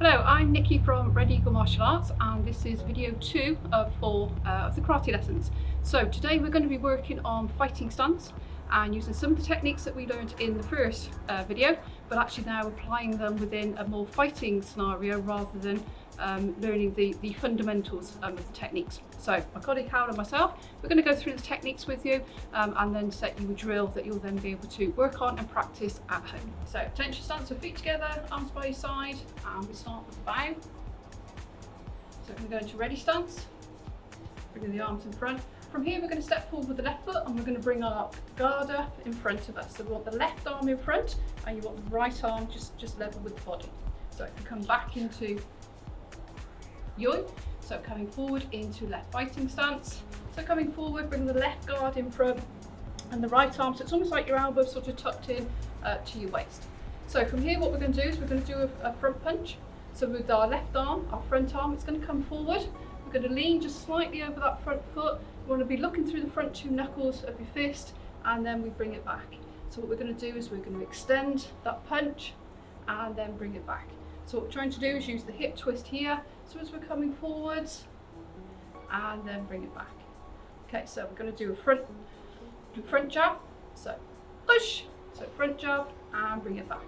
Hello, I'm Nikki from Red Eagle Martial Arts, and this is video 2 of 4 of the karate lessons. So today we're going to be working on fighting stance and using some of the techniques that we learned in the first video, but actually now applying them within a more fighting scenario rather than learning the fundamentals of the techniques. So my colleague Howard and myself, we're going to go through the techniques with you and then set you a drill that you'll then be able to work on and practice at home. So attention stance, so feet together, arms by your side, and we start with the bow. So we're going to go into ready stance, bringing the arms in front. From here we're going to step forward with the left foot and we're going to bring our guard up in front of us. So we want the left arm in front and you want the right arm just level with the body. So if you come back into Yoi, so coming forward into left fighting stance. So coming forward, bring the left guard in front and the right arm, so it's almost like your elbow sort of tucked in to your waist. So from here what we're going to do is we're going to do a front punch. So with our left arm, our front arm, it's going to come forward. We're going to lean just slightly over that front foot. We want to be looking through the front 2 knuckles of your fist and then we bring it back. So what we're going to do is we're going to extend that punch and then bring it back. So what we're trying to do is use the hip twist here. So as we're coming forwards and then bring it back. Okay, so we're going to do a front jab. So push, so front jab and bring it back.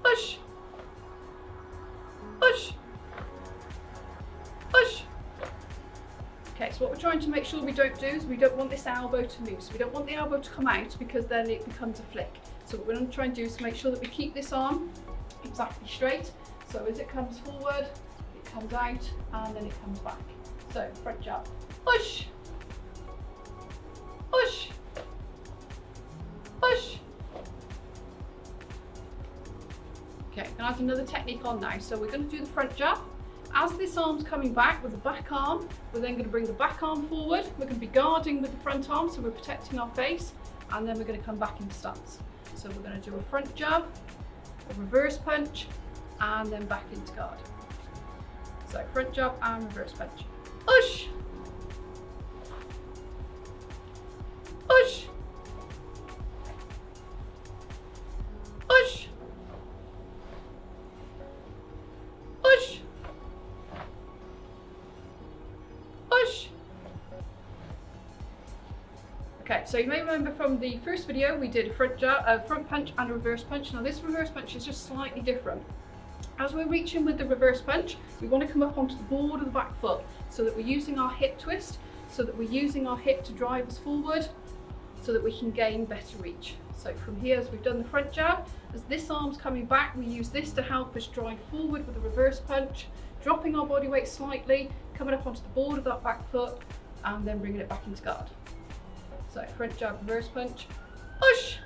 Push, push, push. Okay, so what we're trying to make sure we don't do is we don't want this elbow to move. So we don't want the elbow to come out because then it becomes a flick. So what we're going to try and do is to make sure that we keep this arm exactly straight. So as it comes forward, it comes out and then it comes back. So front jab, push, push, push. Okay, I'm going to add another technique on now. So we're going to do the front jab. As this arm's coming back with the back arm, we're then going to bring the back arm forward. We're going to be guarding with the front arm, so we're protecting our face, and then we're going to come back into stance. So we're going to do a front jab, a reverse punch, and then back into guard. So front jab and reverse punch. Push, push, push, push, push. Okay, so you may remember from the first video we did a front jab, a front punch and a reverse punch. Now this reverse punch is just slightly different. As we're reaching with the reverse punch, we want to come up onto the board of the back foot so that we're using our hip twist, so that we're using our hip to drive us forward, so that we can gain better reach. So from here, as we've done the front jab, as this arm's coming back, we use this to help us drive forward with the reverse punch, dropping our body weight slightly, coming up onto the board of that back foot, and then bringing it back into guard. So front jab, reverse punch, push,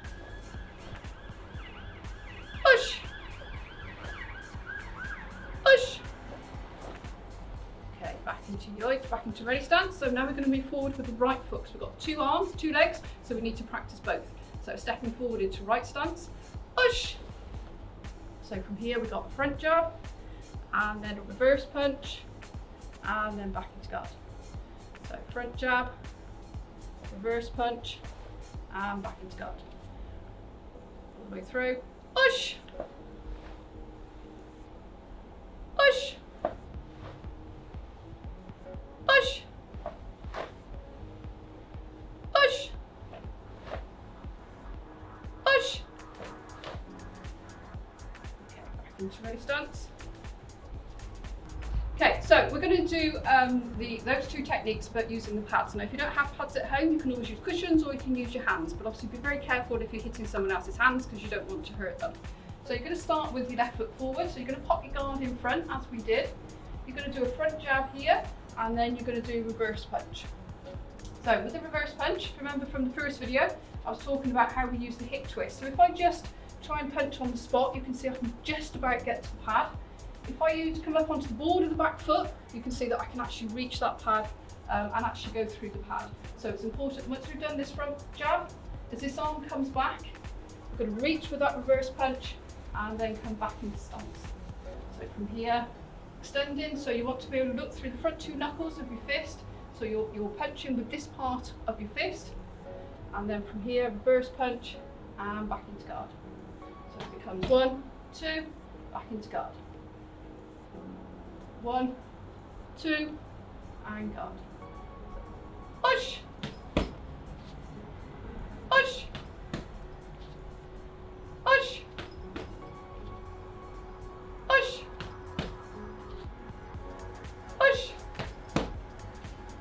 push, push. Okay, back into yoke, back into ready stance. So now we're going to move forward with the right foot because we've got 2 arms, 2 legs, so we need to practice both. So stepping forward into right stance, push. So from here we got a front jab and then a reverse punch and then back into guard. So front jab, reverse punch and back into guard. All the way through, push, push, push, push, push. Okay, back into ready stance. Okay, so we're going to do those 2 techniques but using the pads. Now if you don't have pads at home, you can always use cushions or you can use your hands, but obviously be very careful if you're hitting someone else's hands because you don't want to hurt them. So you're going to start with your left foot forward, so you're going to pop your guard in front as we did. You're going to do a front jab here and then you're going to do reverse punch. So with the reverse punch, remember from the first video, I was talking about how we use the hip twist. So if I just try and punch on the spot, you can see I can just about get to the pad. If I use come up onto the board of the back foot, you can see that I can actually reach that pad and actually go through the pad. So it's important, once we've done this front jab, as this arm comes back, we're going to reach with that reverse punch and then come back into stance. So from here, extending, so you want to be able to look through the front 2 knuckles of your fist. So you're punching with this part of your fist, and then from here, reverse punch and back into guard. So it becomes 1, 2, back into guard. 1, 2, and guard. Push, push, push, push, push.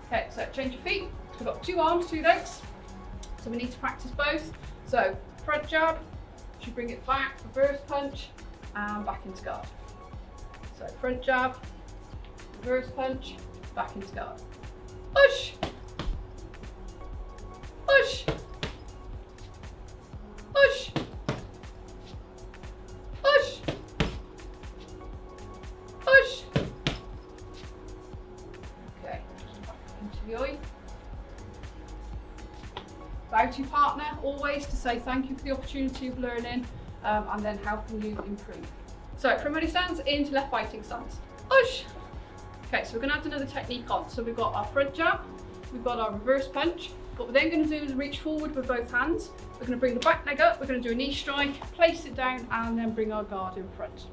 Okay, so change your feet. We've got 2 arms, 2 legs, so we need to practice both. So front jab, you bring it back, reverse punch, and back into guard. So front jab, reverse punch, back into guard. Push, push, push, push, push. Okay, back into the oi. Bow to your partner, always to say thank you for the opportunity of learning, and then how can you improve. So from ready stance into left fighting stance. Push. Okay, so we're going to add another technique on. So we've got our front jab, we've got our reverse punch. What we're then going to do is reach forward with both hands. We're going to bring the back leg up, we're going to do a knee strike, place it down, and then bring our guard in front.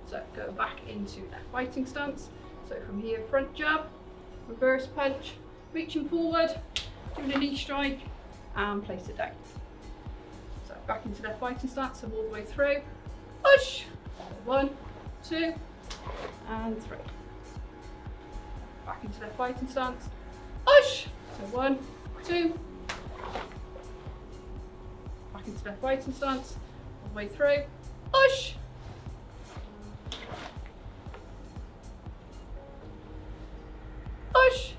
So go back into left fighting stance. So from here, front jab, reverse punch, reaching forward, doing a knee strike, and place it down. So back into left fighting stance, so all the way through. Push. 1, 2, and 3. Back into left fighting stance. Push. So 1, 2. Back into left fighting stance, all the way through. Push. Push.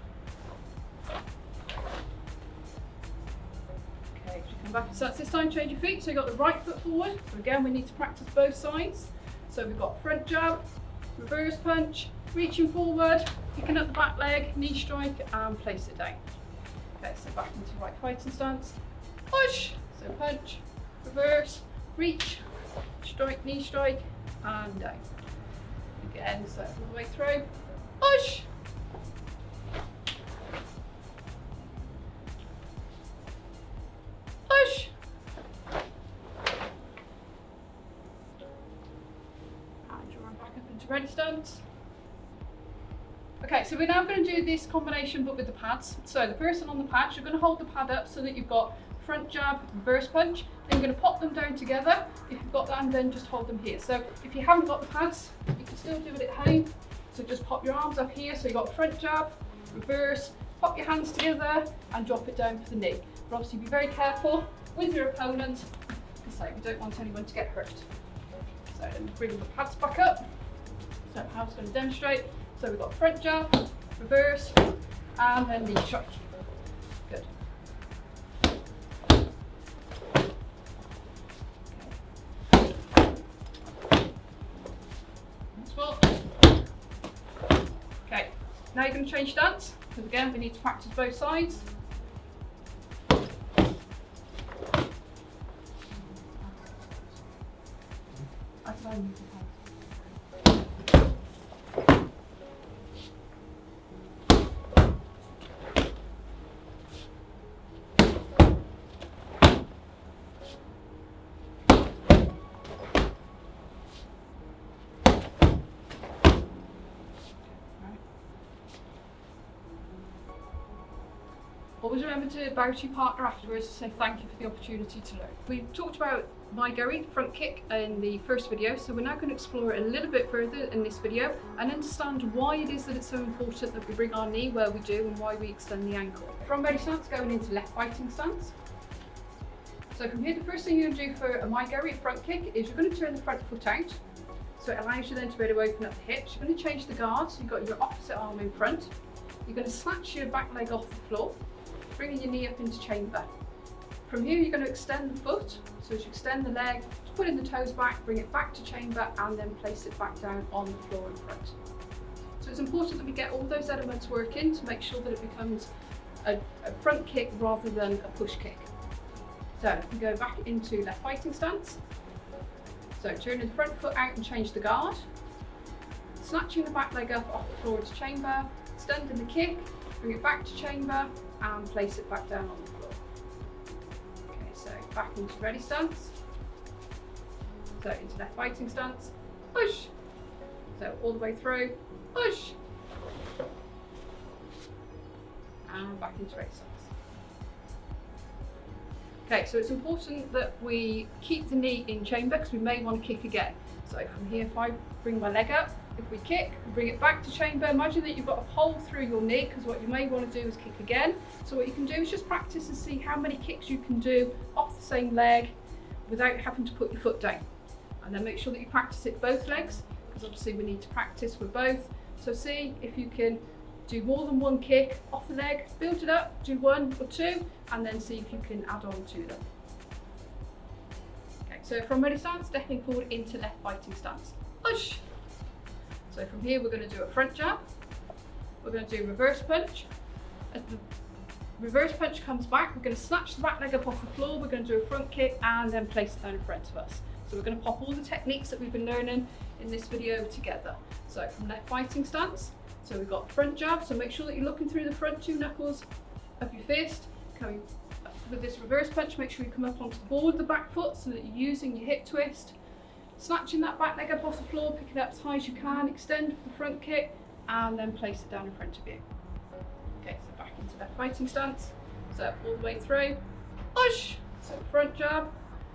Okay, come back into stance. This time change your feet. So you've got the right foot forward. So again, we need to practice both sides. So we've got front jab, reverse punch, reaching forward, picking up the back leg, knee strike, and place it down. Okay, so back into right fighting stance. Push. So punch, reverse, reach, strike, knee strike, and down. Again, so all the way through. Push. Push. And your arm back up into ready stance. Okay, so we're now going to do this combination but with the pads. So the person on the pads, you're going to hold the pad up so that you've got front jab, reverse punch. Then you're going to pop them down together. If you've got that, and then just hold them here. So if you haven't got the pads, you can still do it at home. So just pop your arms up here. So you've got front jab, reverse, pop your hands together and drop it down for the knee. But obviously be very careful with your opponent, because we don't want anyone to get hurt. So then bring the pads back up. So how it's going to demonstrate. So we've got front jab, reverse, and then knee strike. Good. Okay, now you're going to change stance, because again we need to practice both sides. Always remember to bow to your partner afterwards to say thank you for the opportunity to learn. We talked about my-go front kick in the first video, so we're now going to explore it a little bit further in this video and understand why it is that it's so important that we bring our knee where we do and why we extend the ankle. From ready stance, going into left fighting stance. So from here, the first thing you're going to do for a my-go front kick is you're going to turn the front foot out. So it allows you then to be able to open up the hips. You're going to change the guard, so you've got your opposite arm in front. You're going to snatch your back leg off the floor, bringing your knee up into chamber. From here, you're going to extend the foot. So as you extend the leg, put in the toes back, bring it back to chamber, and then place it back down on the floor in front. So it's important that we get all those elements working to make sure that it becomes a front kick rather than a push kick. So we go back into left fighting stance. So turning the front foot out and change the guard. Snatching the back leg up off the floor into chamber, extending the kick, bring it back to chamber, and place it back down on the floor. Okay, so back into ready stance. So into left fighting stance, push. So all the way through, push. and back into ready stance. Okay, so it's important that we keep the knee in chamber because we may want to kick again. So from here, if I bring my leg up, if we kick, we bring it back to chamber. Imagine that you've got a hole through your knee, because what you may want to do is kick again. So what you can do is just practice and see how many kicks you can do off the same leg without having to put your foot down. And then make sure that you practice it both legs, because obviously we need to practice with both. So see if you can do more than one kick off the leg, build it up, do 1 or 2, and then see if you can add on to them. Okay, so from ready stance, stepping forward into left fighting stance. Push. So from here, we're going to do a front jab. We're going to do reverse punch. As the reverse punch comes back, we're going to snatch the back leg up off the floor. We're going to do a front kick and then place it down in front of us. So we're going to pop all the techniques that we've been learning in this video together. So from left fighting stance, so we've got front jab, so make sure that you're looking through the front 2 knuckles of your fist. Coming with this reverse punch, make sure you come up onto the board of the back foot so that you're using your hip twist. Snatching that back leg up off the floor, pick it up as high as you can, extend for the front kick, and then place it down in front of you. Okay, so back into left fighting stance. So all the way through, push. So front jab,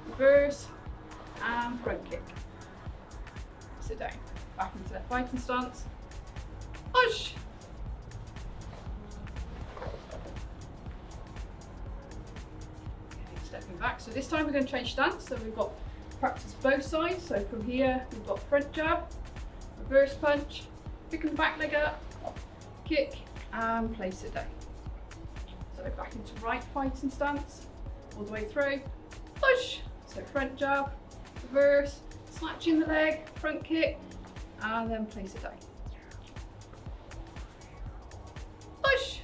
reverse, and front kick. Sit down. Back into left fighting stance. Push. Okay, stepping back. So this time we're going to change stance. So we've got practice both sides. So from here we've got front jab, reverse punch, picking the back leg up, kick, and place it down. So back into right fighting stance, all the way through. Push. So front jab, reverse, snatching the leg, front kick, and then place it down. Push.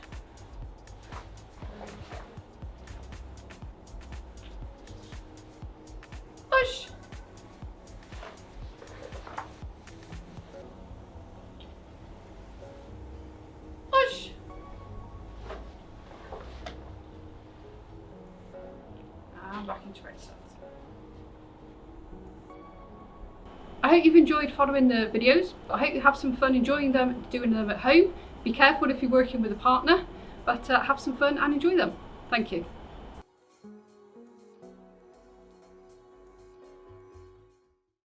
Push. Push. And back into ready stance. I hope you've enjoyed following the videos. I hope you have some fun enjoying them, doing them at home. Be careful if you're working with a partner, but have some fun and enjoy them. Thank you.